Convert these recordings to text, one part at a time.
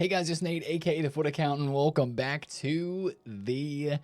Hey guys, it's Nate, aka TheFutAccountant. Welcome back to the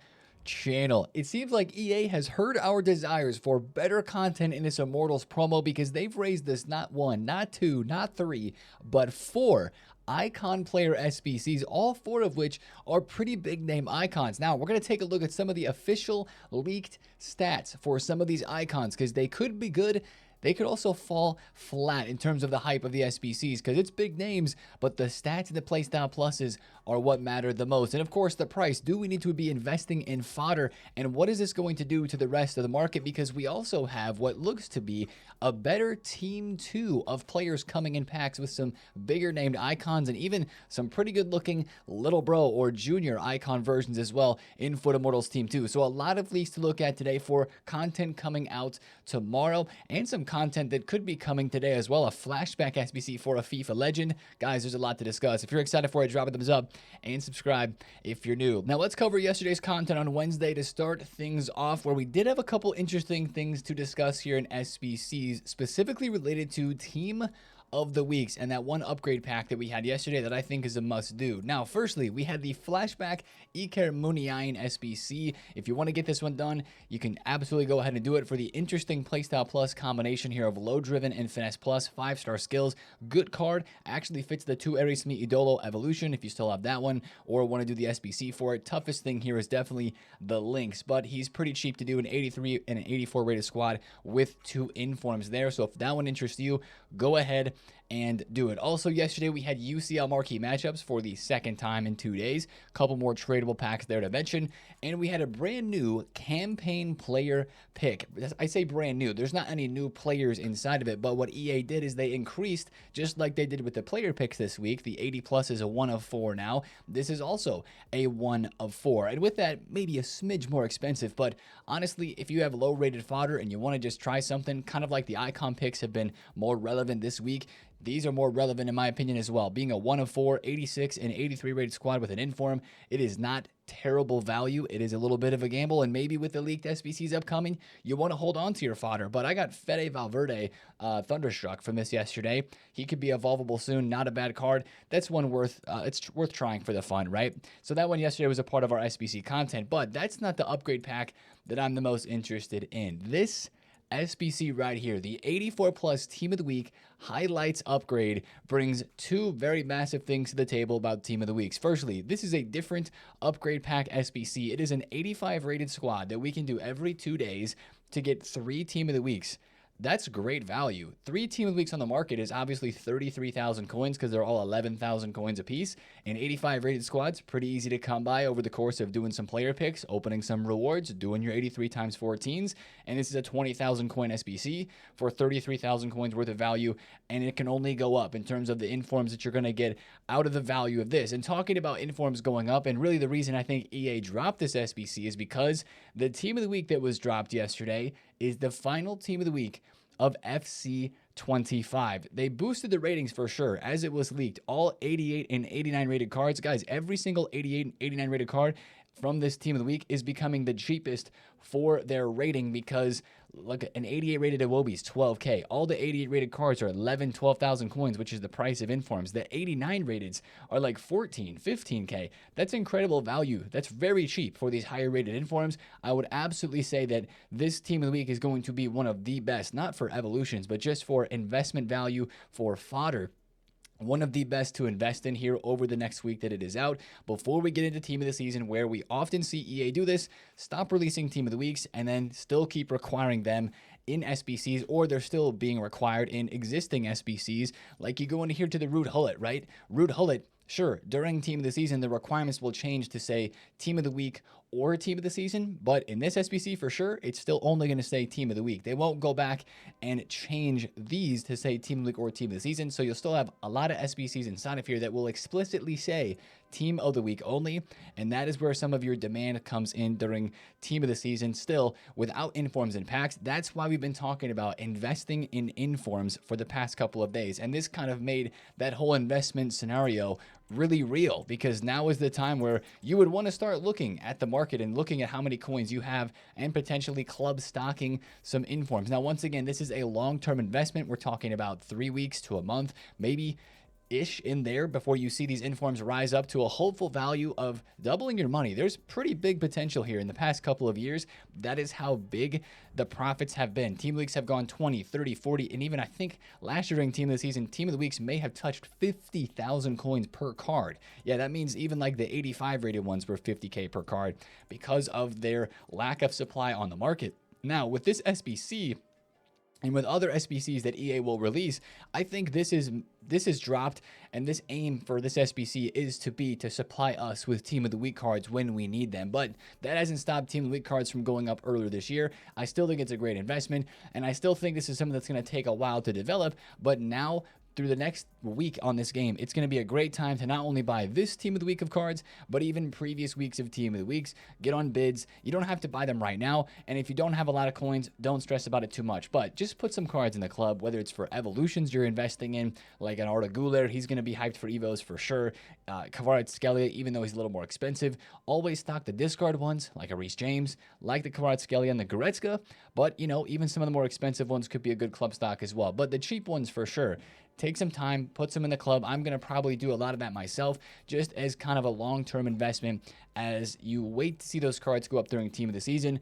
channel. It seems like EA has heard our desires for better content in this Immortals promo because they've raised us not one, not two, not three, but four icon player SBCs, all four of which are pretty big name icons. Now, we're going to take a look at some of the official leaked stats for some of these icons because they could be good. They could also fall flat in terms of the hype of the SBCs because it's big names, but the stats and the playstyle pluses are what matter the most. And of course, the price. Do we need to be investing in fodder? And what is this going to do to the rest of the market? Because we also have what looks to be a better team 2 of players coming in packs with some bigger named icons and even some pretty good looking little bro or junior icon versions as well in Immortals Team 2. So a lot of leaks to look at today for content coming out tomorrow and some content that could be coming today as well. A flashback SBC for a FIFA legend. Guys, there's a lot to discuss. If you're excited for it, drop a thumbs up and subscribe if you're new. Now let's cover yesterday's content on Wednesday to start things off, where we did have a couple interesting things to discuss here in SBCs, specifically related to Team of the Weeks and that one upgrade pack that we had yesterday that I think is a must do. Now, firstly, we had the flashback Iker Muniain SBC. If you want to get this one done, you can absolutely go ahead and do it for the interesting playstyle plus combination here of low driven and finesse plus 5-star skills. Good card, actually fits the 2 Eris Mi Idolo evolution if you still have that one or want to do the SBC for it. Toughest thing here is definitely the links, but he's pretty cheap to do, an 83 and an 84 rated squad with 2 informs there. So if that one interests you, go ahead and do it. Also, yesterday we had UCL marquee matchups for the second time in 2 days. Couple more tradable packs there to mention, and we had a brand new campaign player pick. I say brand new, there's not any new players inside of it, but what EA did is they increased, just like they did with the player picks this week. The 80 plus is a 1 of 4 now. This is also a 1 of 4, and with that, maybe a smidge more expensive, but honestly, if you have low rated fodder and you want to just try something, kind of like the icon picks have been more relevant this week, these are more relevant in my opinion as well. Being a 1 of 4, 86 and 83 rated squad with an inform, it is not terrible value. It is a little bit of a gamble, and maybe with the leaked SBCs upcoming, you want to hold on to your fodder. But I got Fede Valverde Thunderstruck from this yesterday. He could be evolvable soon. Not a bad card. That's one worth it's worth trying for the fun, right? So that one yesterday was a part of our SBC content, but that's not the upgrade pack that I'm the most interested in. This SBC right here, the 84 plus Team of the Week highlights upgrade, brings 2 very massive things to the table about Team of the Weeks. Firstly, this is a different upgrade pack SBC. It is an 85 rated squad that we can do every 2 days to get 3 Team of the Weeks. That's great value. 3 Team of the Weeks on the market is obviously 33,000 coins because they're all 11,000 coins a piece. And 85 rated squads, pretty easy to come by over the course of doing some player picks, opening some rewards, doing your 83 times 14s. And this is a 20,000 coin SBC for 33,000 coins worth of value. And it can only go up in terms of the informs that you're going to get out of the value of this. And talking about informs going up, and really the reason I think EA dropped this SBC is because the Team of the Week that was dropped yesterday is the final Team of the Week of FC 25. They boosted the ratings for sure as it was leaked. All 88 and 89 rated cards, guys, every single 88 and 89 rated card from this Team of the Week is becoming the cheapest for their rating because look, an 88 rated Iwobi is 12k. All the 88 rated cards are 12,000 coins, which is the price of informs. The 89 rateds are like 14, 15k. That's incredible value. That's very cheap for these higher rated informs. I would absolutely say that this Team of the Week is going to be one of the best, not for evolutions, but just for investment value for fodder. One of the best to invest in here over the next week that it is out. Before we get into Team of the Season, where we often see EA do this, stop releasing Team of the Weeks and then still keep requiring them in SBCs, or they're still being required in existing SBCs. Like you go into here to the Ruud Gullit, right? Ruud Gullit, sure, during Team of the Season, the requirements will change to say Team of the Week or Team of the Season, but in this SBC for sure, it's still only going to say Team of the Week. They won't go back and change these to say Team of the Week or Team of the Season, so you'll still have a lot of SBCs inside of here that will explicitly say Team of the Week only, and that is where some of your demand comes in during Team of the Season, still without informs and packs. That's why we've been talking about investing in informs for the past couple of days, and this kind of made that whole investment scenario really real, because now is the time where you would want to start looking at the market and looking at how many coins you have and potentially club stocking some informs. Now, once again, this is a long-term investment. We're talking about 3 weeks to a month, maybe ish in there before you see these informs rise up to a hopeful value of doubling your money. There's pretty big potential here. In the past couple of years, that is how big the profits have been. Team of the weeks have gone 20, 30, 40, and even I think last year during team of the season, team of the weeks may have touched 50,000 coins per card. Yeah, that means even like the 85 rated ones were 50k per card because of their lack of supply on the market. Now, with this SBC, and with other SBCs that EA will release, I think this is dropped, and this aim for this SBC is to supply us with Team of the Week cards when we need them. But that hasn't stopped Team of the Week cards from going up earlier this year. I still think it's a great investment, and I still think this is something that's going to take a while to develop. But now, through the next week on this game, it's going to be a great time to not only buy this Team of the Week of cards, but even previous weeks of Team of the Weeks. Get on bids. You don't have to buy them right now, and if you don't have a lot of coins, don't stress about it too much. But just put some cards in the club, whether it's for evolutions you're investing in, like an Arda Güler, he's going to be hyped for Evos for sure. Kvaratskhelia, even though he's a little more expensive, always stock the discard ones, like a Reece James, like the Kvaratskhelia and the Goretzka, but, you know, even some of the more expensive ones could be a good club stock as well. But the cheap ones for sure. Take some time, put some in the club. I'm going to probably do a lot of that myself, just as kind of a long-term investment as you wait to see those cards go up during team of the season.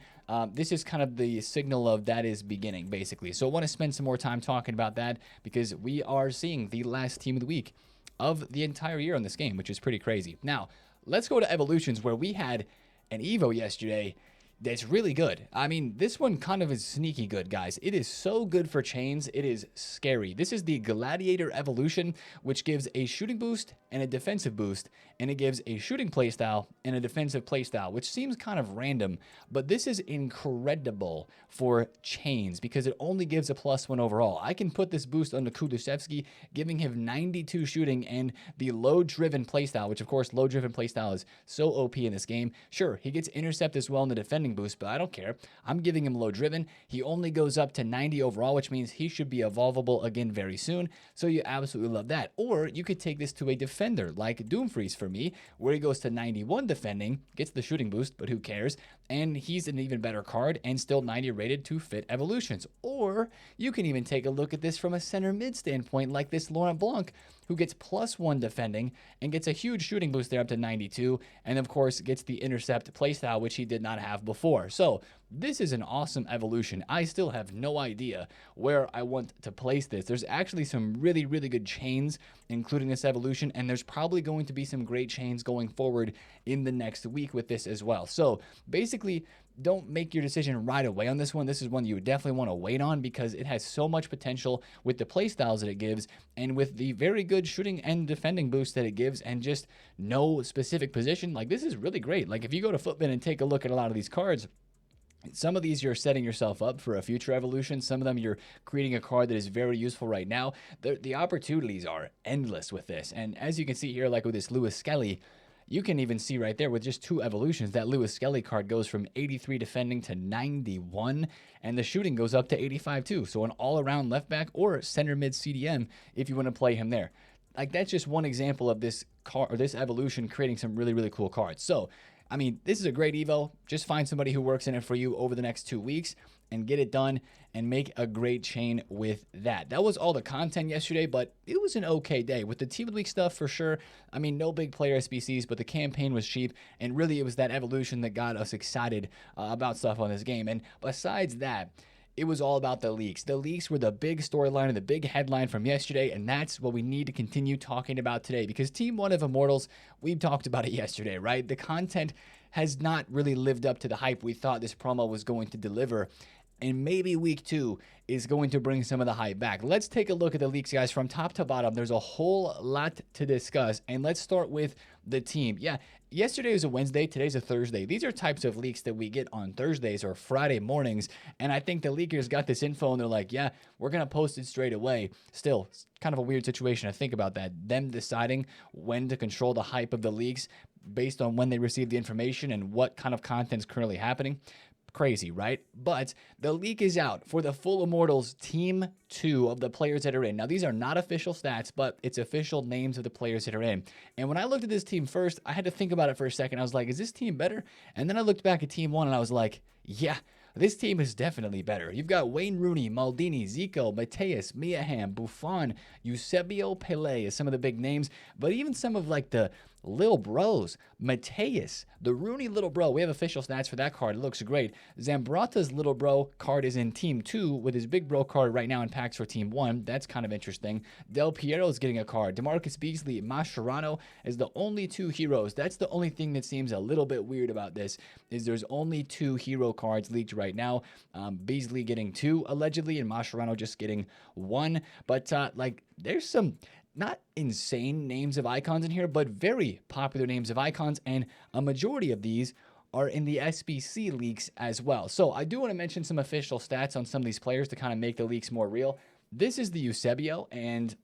This is kind of the signal of that is beginning, basically. So I want to spend some more time talking about that because we are seeing the last team of the week of the entire year on this game, which is pretty crazy. Now, let's go to evolutions, where we had an Evo yesterday that's really good. I mean, this one kind of is sneaky good, guys. It is so good for chains. It is scary. This is the Gladiator Evolution, which gives a shooting boost and a defensive boost, and it gives a shooting playstyle and a defensive playstyle, which seems kind of random, but this is incredible for chains because it only gives a +1 overall. I can put this boost on Kulusevski, giving him 92 shooting and the low-driven playstyle, which of course, low-driven playstyle is so OP in this game. Sure, he gets intercept as well in the defending boost, but I don't care. I'm giving him low-driven. He only goes up to 90 overall, which means he should be evolvable again very soon, so you absolutely love that. Or you could take this to a defender like Doomfries for me, where he goes to 91 defending, gets the shooting boost, but who cares? And he's an even better card and still 90 rated to fit evolutions. Or you can even take a look at this from a center mid standpoint, like this Laurent Blanc, who gets +1 defending and gets a huge shooting boost there up to 92, and of course gets the intercept playstyle, which he did not have before. So this is an awesome evolution. I still have no idea where I want to place this. There's actually some really, really good chains, including this evolution, and there's probably going to be some great chains going forward in the next week with this as well. So basically, don't make your decision right away on this one. This is one you would definitely want to wait on because it has so much potential with the playstyles that it gives and with the very good shooting and defending boost that it gives and just no specific position. Like, this is really great. Like, if you go to Footbin and take a look at a lot of these cards, some of these you're setting yourself up for a future evolution. Some of them you're creating a card that is very useful right now. The opportunities are endless with this. And as you can see here, like with this Lewis Skelly, you can even see right there with just 2 evolutions, that Lewis Skelly card goes from 83 defending to 91, and the shooting goes up to 85 too. So an all-around left back or center mid CDM if you want to play him there. Like, that's just one example of this card or this evolution creating some really, really cool cards. So I mean, this is a great Evo. Just find somebody who works in it for you over the next 2 weeks and get it done and make a great chain with that. That was all the content yesterday, but it was an okay day. With the Team of the Week stuff, for sure, I mean, no big player SBCs, but the campaign was cheap, and really it was that evolution that got us excited about stuff on this game. And besides that, it was all about the leaks. The leaks were the big storyline and the big headline from yesterday, and that's what we need to continue talking about today, because Team 1 of Immortals, we talked about it yesterday, right? The content has not really lived up to the hype we thought this promo was going to deliver, and maybe week 2 is going to bring some of the hype back. Let's take a look at the leaks, guys, from top to bottom. There's a whole lot to discuss, and let's start with the team. Yeah, yesterday was a Wednesday, today's a Thursday. These are types of leaks that we get on Thursdays or Friday mornings, and I think the leakers got this info and they're like, yeah, we're going to post it straight away. Still, it's kind of a weird situation to think about that. Them deciding when to control the hype of the leaks based on when they receive the information and what kind of content's currently happening. Crazy, right? But the leak is out for the full Immortals Team 2 of the players that are in. Now, these are not official stats, but it's official names of the players that are in. And when I looked at this team first, I had to think about it for a second. I was like, is this team better? And then I looked back at Team 1 and I was like, yeah, this team is definitely better. You've got Wayne Rooney, Maldini, Zico, Mateus, Miaham, Buffon, Eusebio, Pele as some of the big names, but even some of like the little bros, Mateus, the Rooney little bro. We have official stats for that card. It looks great. Zambrata's little bro card is in Team 2 with his big bro card right now in packs for Team 1. That's kind of interesting. Del Piero is getting a card. DeMarcus Beasley, Mascherano is the only 2 heroes. That's the only thing that seems a little bit weird about this is there's only 2 hero cards leaked right now. Beasley getting 2 allegedly and Mascherano just getting 1. But like there's some not insane names of icons in here, but very popular names of icons, and a majority of these are in the SBC leaks as well. So I do want to mention some official stats on some of these players to kind of make the leaks more real. This is the Eusebio, and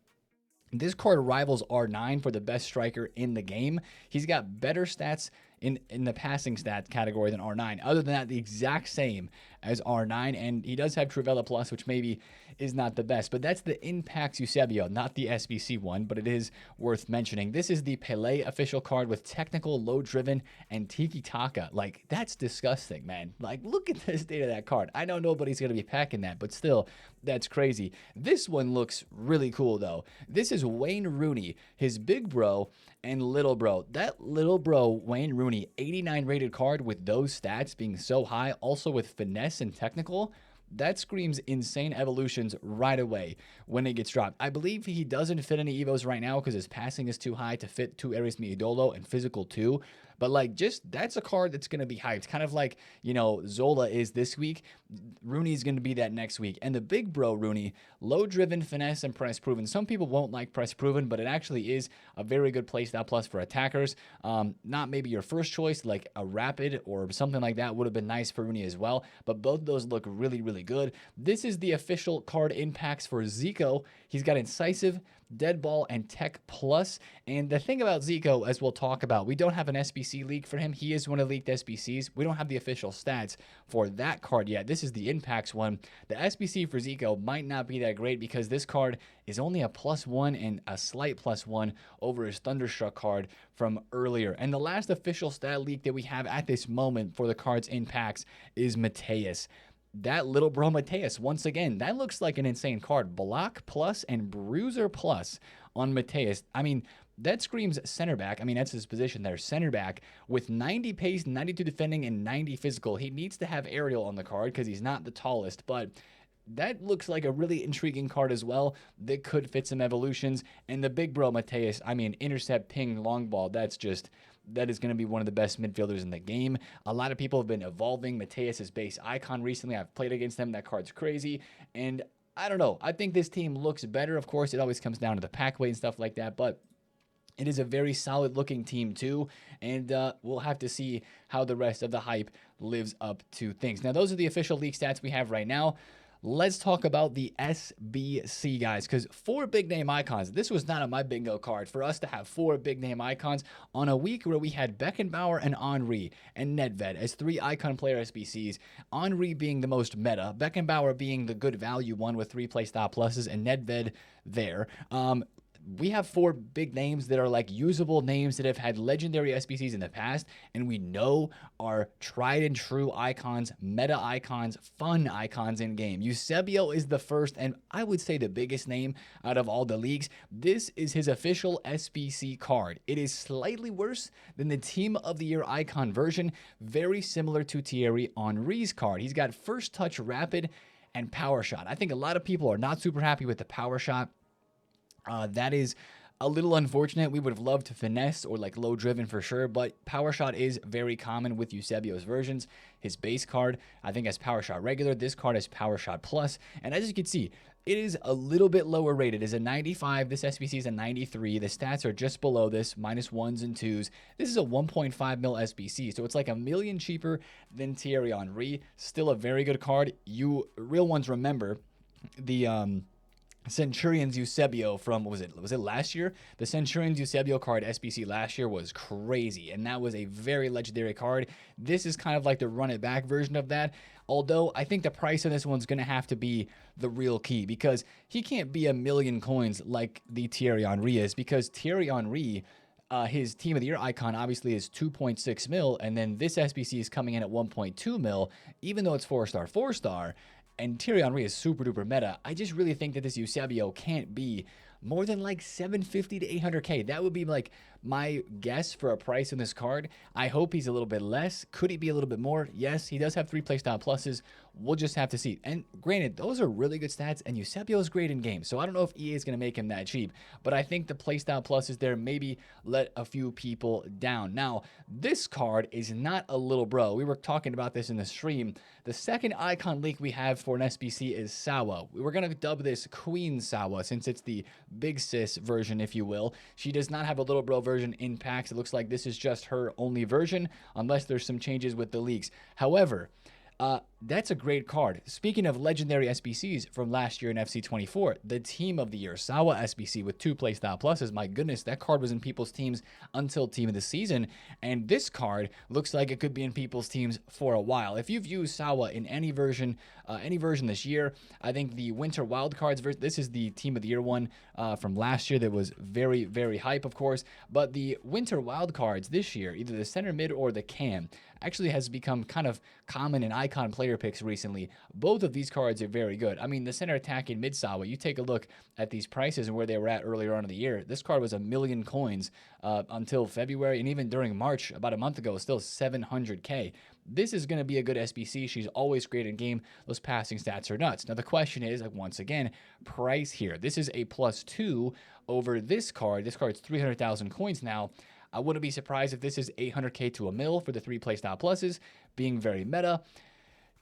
this card rivals R9 for the best striker in the game. He's got better stats in the passing stat category than R9. Other than that, the exact same as R9, and he does have Trivela Plus, which maybe is not the best, but that's the Impacts Eusebio, not the SBC one, but it is worth mentioning. This is the Pele official card with technical, low-driven, and tiki-taka. Like, that's disgusting, man. Like, look at the state of that card. I know nobody's going to be packing that, but still, that's crazy. This one looks really cool, though. This is Wayne Rooney, his big bro, and little bro. That little bro, Wayne Rooney, 89 rated card with those stats being so high, also with finesse and technical, that screams insane evolutions right away when it gets dropped. I believe he doesn't fit any Evos right now because his passing is too high to fit 2 Ares Mi Idolo and physical 2. But like, just that's a card that's going to be hyped. Kind of like, you know, Zola is this week. Rooney's going to be that next week. And the big bro Rooney, low driven, finesse, and press proven. Some people won't like press proven, but it actually is a very good playstyle plus for attackers. Not maybe your first choice, like a rapid or something like that would have been nice for Rooney as well. But both of those look really, really good. This is the official card impacts for Zico. He's got incisive, dead ball, and tech plus. And the thing about Zico, as we'll talk about, we don't have an SBC leak for him. He is one of the leaked SBCs. We don't have the official stats for that card yet. This is the impacts one. The SBC for Zico might not be that great because this card is only a +1 and a slight +1 over his Thunderstruck card from earlier. And the last official stat leak that we have at this moment for the cards impacts is Mateus. That little bro Mateus, once again, that looks like an insane card. Block plus and bruiser plus on Mateus. I mean, that screams center back. I mean, that's his position there, center back, with 90 pace, 92 defending, and 90 physical. He needs to have aerial on the card because he's not the tallest, but that looks like a really intriguing card as well that could fit some evolutions. And the big bro Mateus, I mean, intercept, ping, long ball, that is going to be one of the best midfielders in the game. A lot of people have been evolving Mateus's base icon recently. I've played against them. That card's crazy. And I don't know. I think this team looks better. Of course, it always comes down to the pack weight and stuff like that. But it is a very solid looking team too. And we'll have to see how the rest of the hype lives up to things. Now, those are the official league stats we have right now. Let's talk about the SBC, guys, because 4 big name icons. This was not on my bingo card for us to have 4 big name icons on a week where we had Beckenbauer and Henry and Nedved as 3 icon player SBCs. Henry being the most meta, Beckenbauer being the good value one with 3 playstyle pluses, and Nedved there. We have 4 big names that are like usable names that have had legendary SBCs in the past, and we know are tried and true icons, meta icons, fun icons in game. Eusebio is the first, and I would say the biggest name out of all the leagues. This is his official SBC card. It is slightly worse than the Team of the Year icon version, very similar to Thierry Henry's card. He's got first touch rapid and power shot. I think a lot of people are not super happy with the power shot. That is a little unfortunate. We would have loved to finesse or like low driven for sure, but power shot is very common with Eusebio's versions. His base card, I think, has power shot regular. This card has power shot plus. And as you can see, it is a little bit lower rated. It's a 95. This SBC is a 93. The stats are just below this, -1s and 2s. This is a 1.5 mil SBC, so it's like $1 million cheaper than Thierry Henry. Still a very good card. You real ones remember the Centurions Eusebio from, what was it? Was it last year? The Centurions Eusebio card SBC last year was crazy, and that was a very legendary card. This is kind of like the run it back version of that, although I think the price of this one's going to have to be the real key, because he can't be $1 million coins like the Thierry Henry is, because Thierry Henry, his Team of the Year icon obviously is 2.6 mil, and then this SBC is coming in at 1.2 mil, even though it's 4-star, 4-star, and Thierry Henry is super duper meta. I just really think that this Eusebio can't be more than like 750 to 800K. That would be like my guess for a price in this card. I hope he's a little bit less. Could he be a little bit more? Yes, he does have 3 playstyle pluses. We'll just have to see. And granted, those are really good stats, and Eusebio is great in game. So I don't know if EA is going to make him that cheap, but I think the playstyle pluses there maybe let a few people down. Now, this card is not a little bro. We were talking about this in the stream. The second icon leak we have for an SBC is Sawa. We were going to dub this Queen Sawa since it's the big sis version, if you will. She does not have a little bro version in packs. It looks like this is just her only version, unless there's some changes with the leaks. However, that's a great card. Speaking of legendary SBCs from last year in FC24, the Team of the Year, Sawa SBC with 2 playstyle pluses. My goodness, that card was in people's teams until Team of the Season, and this card looks like it could be in people's teams for a while. If you've used Sawa in any version this year, I think the Winter Wildcards, this is the Team of the Year one from last year that was very, very hype, of course, but the Winter Wildcards this year, either the center mid or the cam, actually has become kind of common in icon player picks recently. Both of these cards are very good. I mean, the center attack in mid Sawa, you take a look at these prices and where they were at earlier on in the year. This card was 1 million coins until February, and even during March, about a month ago, still 700K. This is going to be a good SBC. She's always great in game. Those passing stats are nuts. Now, the question is, once again, price here. This is a +2 over this card. This card's 300,000 coins now. I wouldn't be surprised if this is 800K to a mil for the 3 playstyle pluses, being very meta.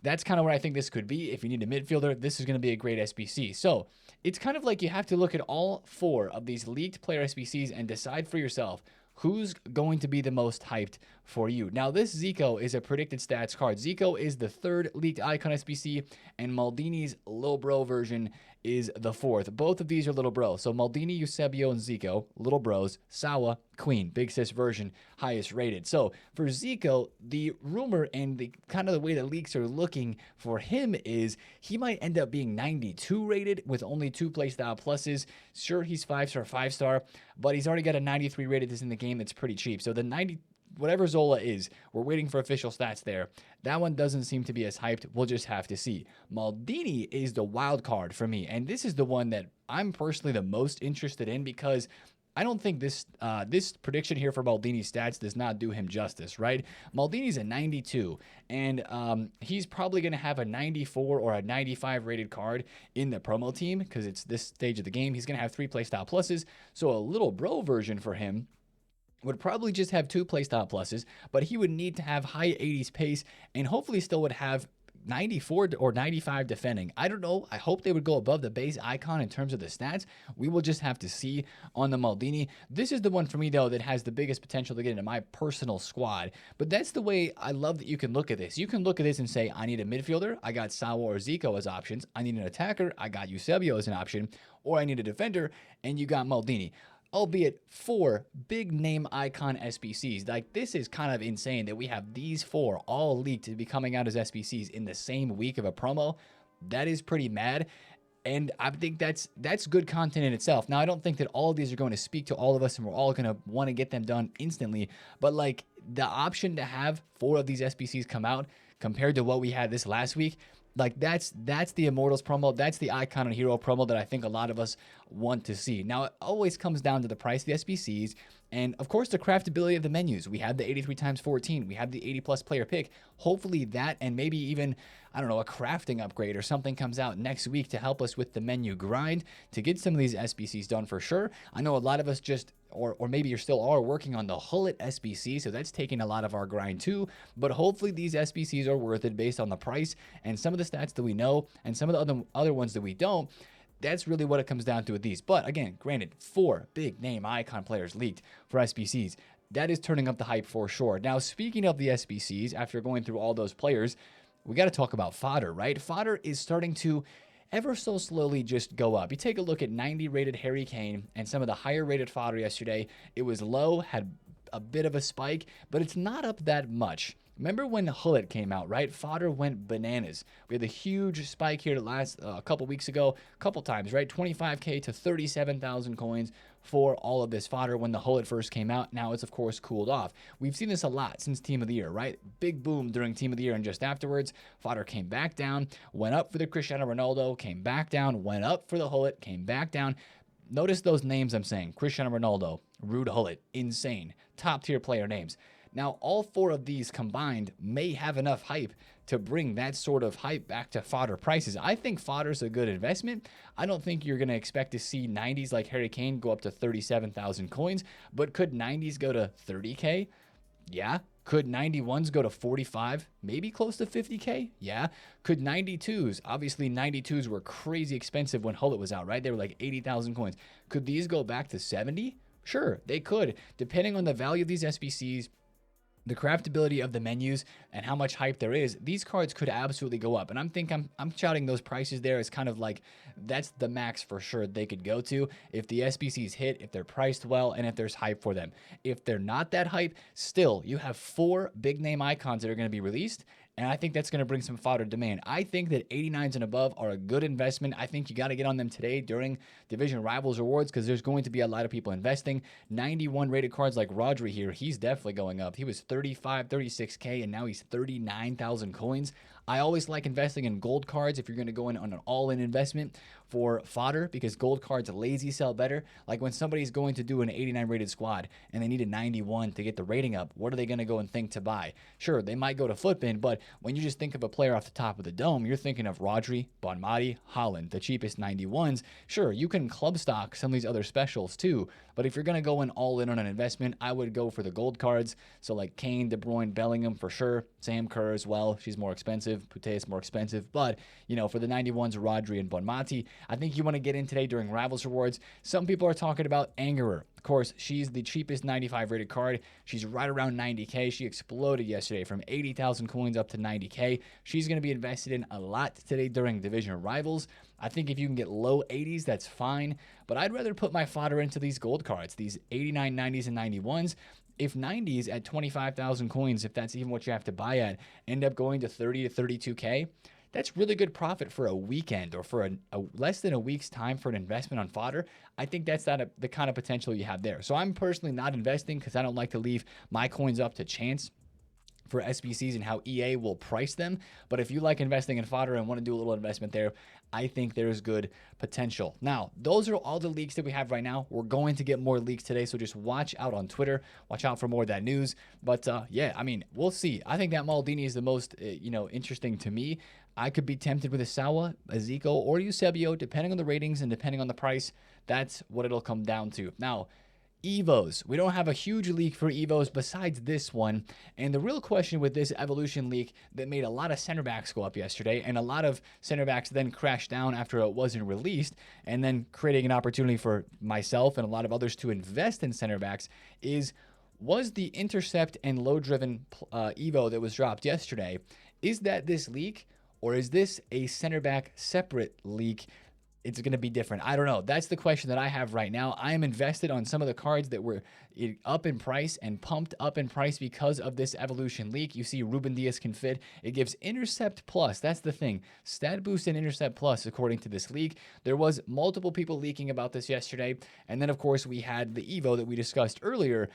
That's kind of where I think this could be. If you need a midfielder, this is going to be a great SBC. So it's kind of like you have to look at all 4 of these leaked player SBCs and decide for yourself who's going to be the most hyped for you. Now, this Zico is a predicted stats card. Zico is the 3rd leaked icon SBC, and Maldini's Lil Bro version is the 4th. Both of these are Little Bro. So Maldini, Eusebio, and Zico, Little Bros. Sawa, Queen, Big Sis version, highest rated. So for Zico, the rumor and the kind of the way the leaks are looking for him is he might end up being 92 rated with only 2 playstyle pluses. Sure, he's 5-star, 5-star, but he's already got a 93 rated that's in the game that's pretty cheap. So the 90, whatever Zola is, we're waiting for official stats there. That one doesn't seem to be as hyped. We'll just have to see. Maldini is the wild card for me, and this is the one that I'm personally the most interested in because I don't think this prediction here for Maldini's stats does not do him justice, right? Maldini's a 92, and he's probably going to have a 94 or a 95 rated card in the promo team because it's this stage of the game. He's going to have 3 playstyle pluses, so a little bro version for him would probably just have 2 playstyle pluses, but he would need to have high 80s pace and hopefully still would have 94 or 95 defending. I don't know. I hope they would go above the base icon in terms of the stats. We will just have to see on the Maldini. This is the one for me, though, that has the biggest potential to get into my personal squad. But that's the way I love that you can look at this. You can look at this and say, I need a midfielder. I got Sawa or Zico as options. I need an attacker. I got Eusebio as an option. Or I need a defender, and you got Maldini. Albeit 4 big name icon SBCs. Like, this is kind of insane that we have these 4 all leaked to be coming out as SBCs in the same week of a promo. That is pretty mad. And I think that's good content in itself. Now, I don't think that all of these are going to speak to all of us and we're all going to want to get them done instantly. But like the option to have 4 of these SBCs come out compared to what we had this last week, like that's the Immortals promo. That's the Icon and Hero promo that I think a lot of us want to see. Now, it always comes down to the price of the SBCs and, of course, the craftability of the menus. We have the 83x14. We have the 80+ player pick. Hopefully that and maybe even, I don't know, a crafting upgrade or something comes out next week to help us with the menu grind to get some of these SBCs done for sure. I know a lot of us just, or maybe you're still are working on the Hullet SBC, so that's taking a lot of our grind too. But hopefully these SBCs are worth it based on the price and some of the stats that we know and some of the other ones that we don't. That's really what it comes down to with these. But again, granted, 4 big name icon players leaked for SBCs. That is turning up the hype for sure. Now, speaking of the SBCs, after going through all those players, we got to talk about Fodder, right? Fodder is starting to ever so slowly just go up. You take a look at 90 rated Harry Kane and some of the higher rated Fodder yesterday. It was low, had a bit of a spike, but it's not up that much. Remember when Hullet came out, right? Fodder went bananas. We had the huge spike here last a couple weeks ago, a couple times, right? 25K to 37,000 coins, for all of this fodder when the Hullet first came out. Now it's, of course, cooled off. We've seen this a lot since Team of the Year, right? Big boom during Team of the Year, and just afterwards, fodder came back down, went up for the Cristiano Ronaldo, came back down, went up for the Hullet, came back down. Notice those names I'm saying. Cristiano Ronaldo, Ruud Hullet, insane. Top tier player names. Now, all 4 of these combined may have enough hype to bring that sort of hype back to fodder prices. I think fodder's a good investment. I don't think you're going to expect to see 90s like Harry Kane go up to 37,000 coins, but could 90s go to 30K? Yeah. Could 91s go to 45, maybe close to 50K? Yeah. Could 92s, obviously 92s were crazy expensive when Hullet was out, right? They were like 80,000 coins. Could these go back to 70? Sure, they could, depending on the value of these SBCs, the craftability of the menus, and how much hype there is. These cards could absolutely go up, and I'm shouting those prices there as kind of like that's the max for sure they could go to if the SBCs hit, if they're priced well, and if there's hype for them. If they're not that hype, still you have 4 big name icons that are going to be released, and I think that's going to bring some fodder demand. I think that 89s and above are a good investment. I think you got to get on them today during Division Rivals Rewards because there's going to be a lot of people investing. 91 rated cards like Rodri here, he's definitely going up. He was 35, 36K, and now he's 39,000 coins. I always like investing in gold cards if you're going to go in on an all-in investment for fodder because gold cards lazy sell better. Like when somebody's going to do an 89 rated squad and they need a 91 to get the rating up, what are they going to go and think to buy? Sure, they might go to Footbin, but when you just think of a player off the top of the dome, you're thinking of Rodri, Bonmati, Haaland, the cheapest 91s. Sure, you can club stock some of these other specials too, but if you're going to go in all in on an investment, I would go for the gold cards. So like Kane, De Bruyne, Bellingham for sure. Sam Kerr as well. She's more expensive. Pute is more expensive. But, you know, for the 91s, Rodri and Bonmati, I think you want to get in today during Rivals Rewards. Some people are talking about Angerer. Of course, she's the cheapest 95 rated card. She's right around 90K. She exploded yesterday from 80,000 coins up to 90K. She's going to be invested in a lot today during Division Rivals. I think if you can get low 80s, that's fine. But I'd rather put my fodder into these gold cards, these 89, 90s, and 91s. If 90s at 25,000 coins, if that's even what you have to buy at, end up going to 30 to 32K, that's really good profit for a weekend or for a less than a week's time for an investment on fodder. I think that's the kind of potential you have there. So I'm personally not investing because I don't like to leave my coins up to chance for SBCs and how EA will price them. But if you like investing in fodder and want to do a little investment there, I think there's good potential. Now, those are all the leaks that we have right now. We're going to get more leaks today, so just watch out on Twitter. Watch out for more of that news. But yeah, I mean, we'll see. I think that Maldini is the most, interesting to me. I could be tempted with a Sawa, a Zico, or Eusebio, depending on the ratings and depending on the price. That's what it'll come down to. Now, Evos. We don't have a huge leak for Evos besides this one. And the real question with this evolution leak that made a lot of center backs go up yesterday, and a lot of center backs then crashed down after it wasn't released, and then creating an opportunity for myself and a lot of others to invest in center backs, was the intercept and low-driven Evo that was dropped yesterday, is that this leak, or is this a center back separate leak? It's going to be different. I don't know. That's the question that I have right now. I am invested on some of the cards that were up in price and pumped up in price because of this evolution leak. You see Ruben Diaz can fit. It gives Intercept Plus. That's the thing. Stat Boost and Intercept Plus, according to this leak. There was multiple people leaking about this yesterday. And then, of course, we had the Evo that we discussed earlier,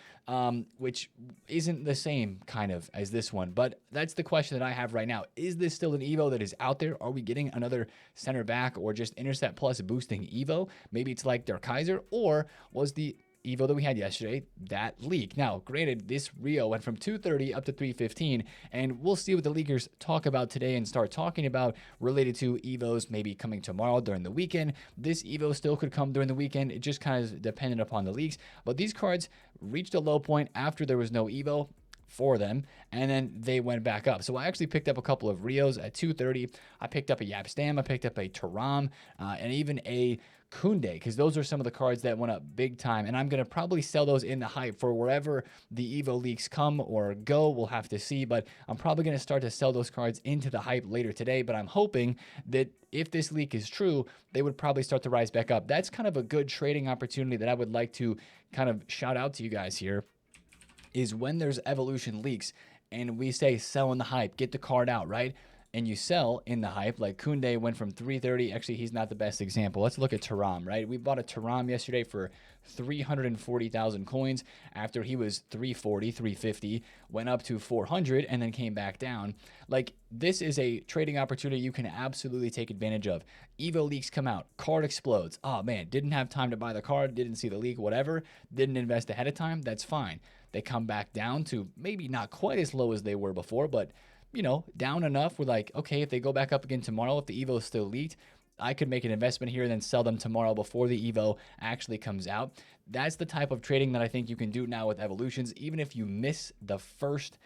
which isn't the same kind of as this one. But that's the question that I have right now. Is this still an Evo that is out there? Are we getting another center back or just Intercept Plus boosting Evo? Maybe it's like Der Kaiser, or was the Evo that we had yesterday that leak? Now, granted, this Rio went from 230 up to 315, and we'll see what the leakers talk about today and start talking about related to Evos maybe coming tomorrow during the weekend. This Evo still could come during the weekend. It just kind of is dependent upon the leaks, but these cards reached a low point after there was no Evo for them, and then they went back up. So I actually picked up a couple of Rios at 230. I picked up a Yapstam, I picked up a Taram, and even a Kunde, because those are some of the cards that went up big time, and I'm going to probably sell those in the hype for wherever the Evo leaks come or go. We'll have to see, but I'm probably going to start to sell those cards into the hype later today, but I'm hoping that if this leak is true, they would probably start to rise back up. That's kind of a good trading opportunity that I would like to kind of shout out to you guys here, is when there's evolution leaks and we say sell in the hype, get the card out, right? and you sell in the hype, like Kunde went from 330. Actually, he's not the best example. Let's look at Taram, right? We bought a Taram yesterday for 340,000 coins after he was 340, 350, went up to 400 and then came back down. Like, this is a trading opportunity you can absolutely take advantage of. Evo leaks come out, card explodes. Oh man, didn't have time to buy the card, didn't see the leak, whatever, didn't invest ahead of time. That's fine. They come back down to maybe not quite as low as they were before, but you know, down enough. We're like, okay, if they go back up again tomorrow, if the Evo is still leaked, I could make an investment here and then sell them tomorrow before the Evo actually comes out. That's the type of trading that I think you can do now with evolutions, even if you miss the first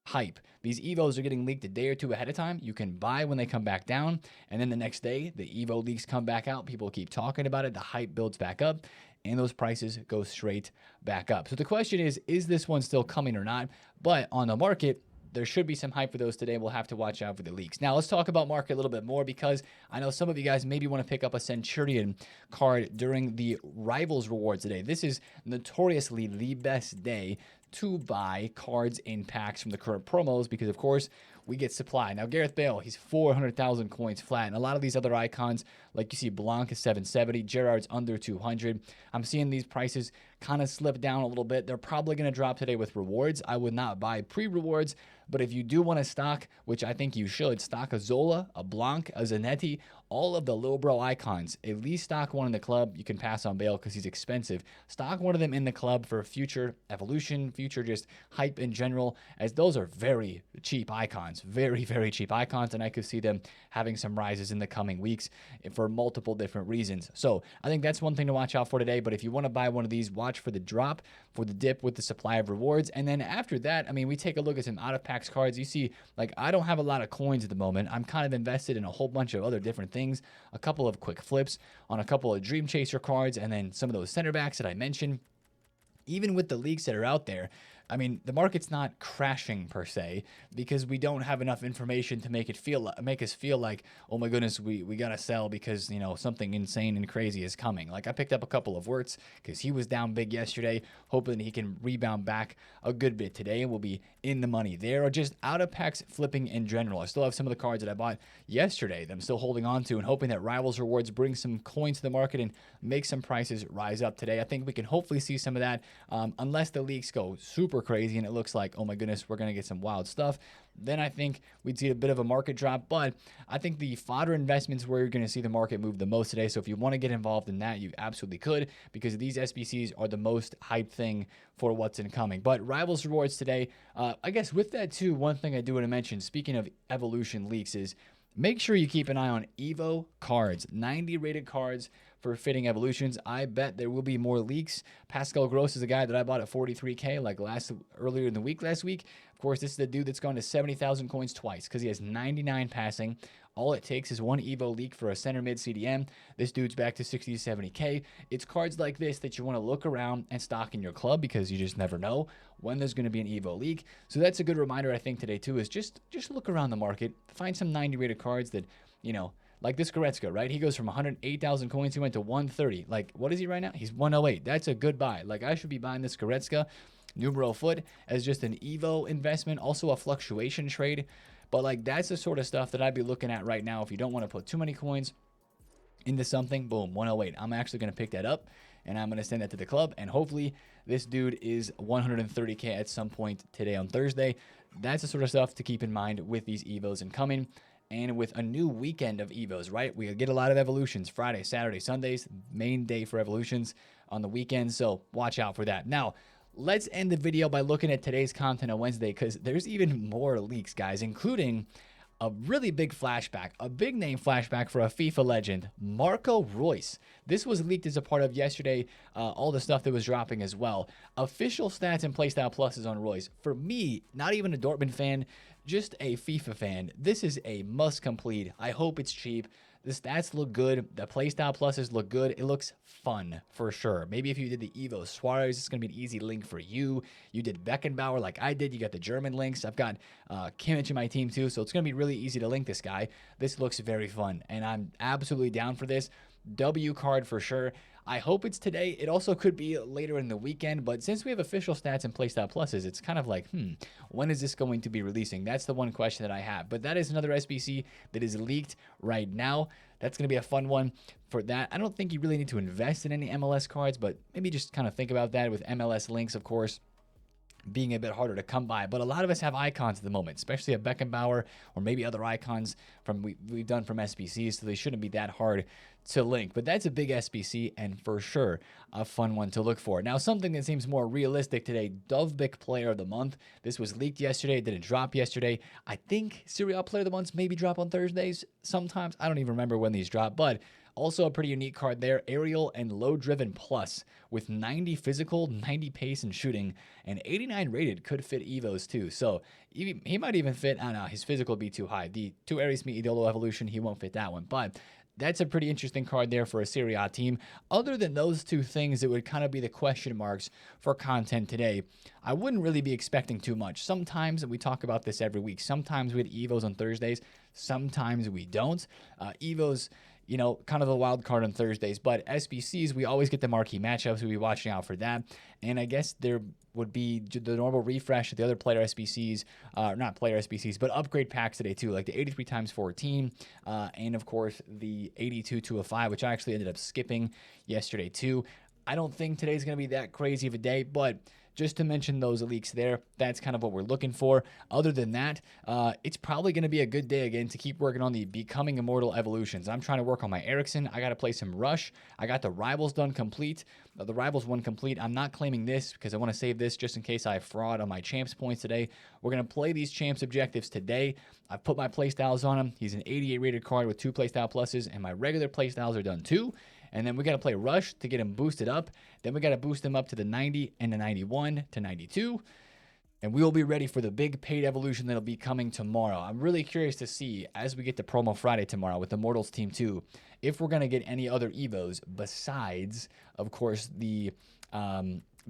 hype. These Evos are getting leaked a day or two ahead of time. You can buy when they come back down, and then the next day, the Evo leaks come back out. People keep talking about it. The hype builds back up, and those prices go straight back up. So the question is this one still coming or not? But on the market, there should be some hype for those today. We'll have to watch out for the leaks. Now, let's talk about market a little bit more, because I know some of you guys maybe want to pick up a Centurion card during the Rivals rewards today. This is notoriously the best day to buy cards in packs from the current promos, because, of course, we get supply. Now, Gareth Bale, he's 400,000 coins flat. And a lot of these other icons, like you see Blanc is 770, Gerrard's under 200. I'm seeing these prices kind of slip down a little bit. They're probably going to drop today with rewards. I would not buy pre-rewards, but if you do want to stock, which I think you should, stock a Zola, a Blanc, a Zanetti, all of the little bro icons. At least stock one in the club. You can pass on Bale because he's expensive. Stock one of them in the club for future evolution, future just hype in general, as those are very cheap icons. Very, very cheap icons, and I could see them having some rises in the coming weeks for multiple different reasons. So I think that's one thing to watch out for today, but if you want to buy one of these, watch for the drop, for the dip with the supply of rewards, and then after that, I mean, we take a look at some out-of-packs cards. You see, like, I don't have a lot of coins at the moment. I'm kind of invested in a whole bunch of other different things, a couple of quick flips on a couple of Dream Chaser cards, and then some of those center backs that I mentioned. Even with the leaks that are out there, I mean, the market's not crashing per se, because we don't have enough information to make us feel like, oh my goodness, we gotta sell because, you know, something insane and crazy is coming. Like, I picked up a couple of Wirtz because he was down big yesterday, hoping he can rebound back a good bit today and we'll be in the money there. Or just out of packs flipping in general. I still have some of the cards that I bought yesterday that I'm still holding on to and hoping that Rivals rewards bring some coins to the market and make some prices rise up today. I think we can hopefully see some of that, unless the leaks go super crazy and it looks like, oh my goodness, we're going to get some wild stuff. Then I think we'd see a bit of a market drop. But I think the fodder investments where you're going to see the market move the most today. So if you want to get involved in that, you absolutely could, because these SBCs are the most hyped thing for what's incoming. But Rivals rewards today, I guess with that too, one thing I do want to mention, speaking of evolution leaks, is make sure you keep an eye on Evo cards, 90 rated cards for fitting evolutions. I bet there will be more leaks. Pascal Gross is a guy that I bought at 43K like earlier in the week last week. Of course, this is the dude that's gone to 70,000 coins twice because he has 99 passing. All it takes is one Evo leak for a center mid CDM. This dude's back to 60 to 70K. It's cards like this that you want to look around and stock in your club, because you just never know when there's going to be an Evo leak. So that's a good reminder, I think, today too, is just look around the market. Find some 90 rated cards that, you know, like this Goretzka, right? He goes from 108,000 coins, he went to 130. Like, what is he right now? He's 108. That's a good buy. Like, I should be buying this Goretzka numero foot as just an Evo investment, also a fluctuation trade. But like, that's the sort of stuff that I'd be looking at right now if you don't want to put too many coins into something. Boom, 108. I'm actually going to pick that up and I'm going to send that to the club. And hopefully this dude is 130K at some point today on Thursday. That's the sort of stuff to keep in mind with these Evos incoming. And with a new weekend of Evos, right? We get a lot of evolutions Friday, Saturday, Sundays, main day for evolutions on the weekends. So watch out for that. Now, let's end the video by looking at today's content on Wednesday, because there's even more leaks, guys, including a really big flashback, a big name flashback for a FIFA legend, Marco Reus. This was leaked as a part of yesterday, all the stuff that was dropping as well. Official stats and playstyle pluses on Reus. For me, not even a Dortmund fan, just a FIFA fan, this is a must complete. I hope it's cheap. The stats look good. The playstyle pluses look good. It looks fun for sure. Maybe if you did the Evo Suarez, it's going to be an easy link for you. You did Beckenbauer like I did. You got the German links. I've got Kimmich in my team too, so it's going to be really easy to link this guy. This looks very fun, and I'm absolutely down for this. W card for sure. I hope it's today. It also could be later in the weekend, but since we have official stats and playstyle pluses, it's kind of like, when is this going to be releasing? That's the one question that I have. But that is another SBC that is leaked right now. That's going to be a fun one for that. I don't think you really need to invest in any MLS cards, but maybe just kind of think about that with MLS links, of course, being a bit harder to come by. But a lot of us have icons at the moment, especially a Beckenbauer or maybe other icons from we've done from SBCs, so they shouldn't be that hard to link. But that's a big SBC and for sure a fun one to look for. Now, something that seems more realistic today, Dovbik Player of the Month. This was leaked yesterday. It didn't drop yesterday. I think Serie A Player of the Months maybe drop on Thursdays sometimes. I don't even remember when these drop, but also a pretty unique card there, Aerial and Low Driven Plus with 90 physical, 90 pace and shooting, and 89 rated. Could fit Evos too. So he might even fit, I don't know, his physical would be too high. The 2 Aries meet Idolo Evolution, he won't fit that one. But that's a pretty interesting card there for a Serie A team. Other than those two things, it would kind of be the question marks for content today. I wouldn't really be expecting too much. Sometimes, and we talk about this every week, sometimes we had Evos on Thursdays, sometimes we don't. Evos, you know, kind of a wild card on Thursdays, but SBCs, we always get the marquee matchups. We'll be watching out for that. And I guess there would be the normal refresh of the other player SBCs, not player SBCs, but upgrade packs today too, like the 83 times 14, and of course the 82 205, which I actually ended up skipping yesterday too. I don't think today's going to be that crazy of a day, but just to mention those leaks there, that's kind of what we're looking for. Other than that, it's probably going to be a good day again to keep working on the Becoming Immortal evolutions. I'm trying to work on my Ericsson. I got to play some Rush. I got the Rivals done complete. The Rivals one complete. I'm not claiming this because I want to save this just in case I fraud on my Champs points today. We're going to play these Champs objectives today. I've put my playstyles on him. He's an 88 rated card with 2 playstyle pluses, and my regular playstyles are done too. And then we got to play Rush to get him boosted up. Then we got to boost him up to the 90 and the 91 to 92. And we will be ready for the big paid evolution that'll be coming tomorrow. I'm really curious to see, as we get to Promo Friday tomorrow with Immortals Team 2, if we're going to get any other Evos besides, of course, the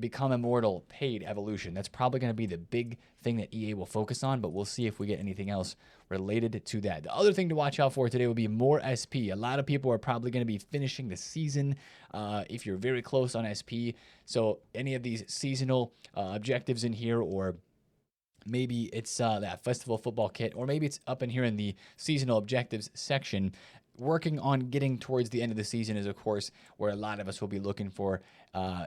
Become Immortal paid evolution. That's probably going to be the big thing that EA will focus on, but we'll see if we get anything else related to that. The other thing to watch out for today will be more SP. A lot of people are probably going to be finishing the season if you're very close on SP. So any of these seasonal objectives in here, or maybe it's that festival football kit, or maybe it's up in here in the seasonal objectives section. Working on getting towards the end of the season is, of course, where a lot of us will be looking for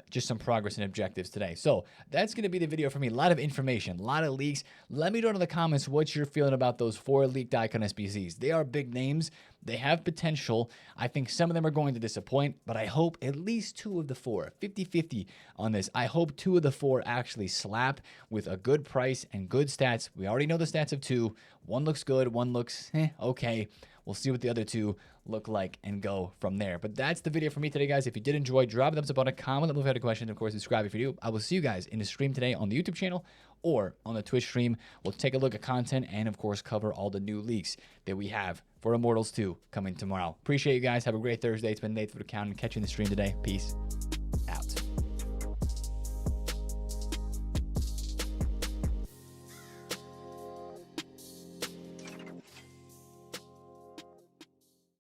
just some progress and objectives today. So that's going to be the video for me. A lot of information, a lot of leaks. Let me know in the comments what you're feeling about those 4 leaked icon SBCs. They are big names. They have potential. I think some of them are going to disappoint, but I hope at least 2 of the 4, 50-50 on this. I hope 2 of the 4 actually slap with a good price and good stats. We already know the stats of 2. One looks good, one looks okay. We'll see what the other 2 look like and go from there. But that's the video for me today, guys. If you did enjoy, drop a thumbs up on a comment. Let me know if you had a question. And of course, subscribe if you do. I will see you guys in the stream today on the YouTube channel or on the Twitch stream. We'll take a look at content and, of course, cover all the new leaks that we have for Immortals 2 coming tomorrow. Appreciate you guys. Have a great Thursday. It's been TheFutAccountant. Catch you in the stream today. Peace.